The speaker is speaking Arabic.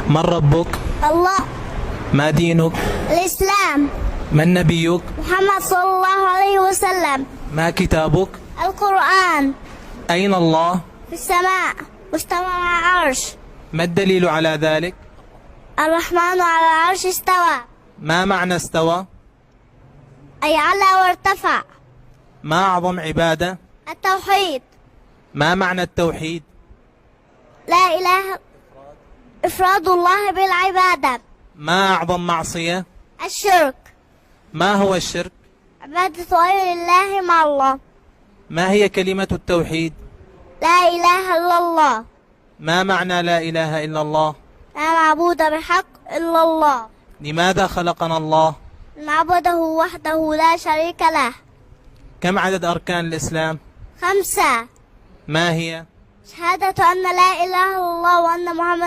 من ربك؟ الله. ما دينك؟ الإسلام. من نبيك؟ محمد صلى الله عليه وسلم. ما كتابك؟ القرآن. أين الله؟ في السماء واستوى على العرش. ما الدليل على ذلك؟ الرحمن على العرش استوى. ما معنى استوى؟ أي علا وارتفع. ما أعظم عبادة؟ التوحيد. ما معنى التوحيد؟ لا إله إفراد الله بالعبادة. ما أعظم معصية؟ الشرك. ما هو الشرك؟ عبادة غير الله مع الله. ما هي كلمة التوحيد؟ لا إله إلا الله. ما معنى لا إله إلا الله؟ لا معبود بحق إلا الله. لماذا خلقنا الله؟ نعبده وحده لا شريك له. كم عدد أركان الإسلام؟ 5. ما هي؟ شهادة أن لا إله إلا الله وأن محمد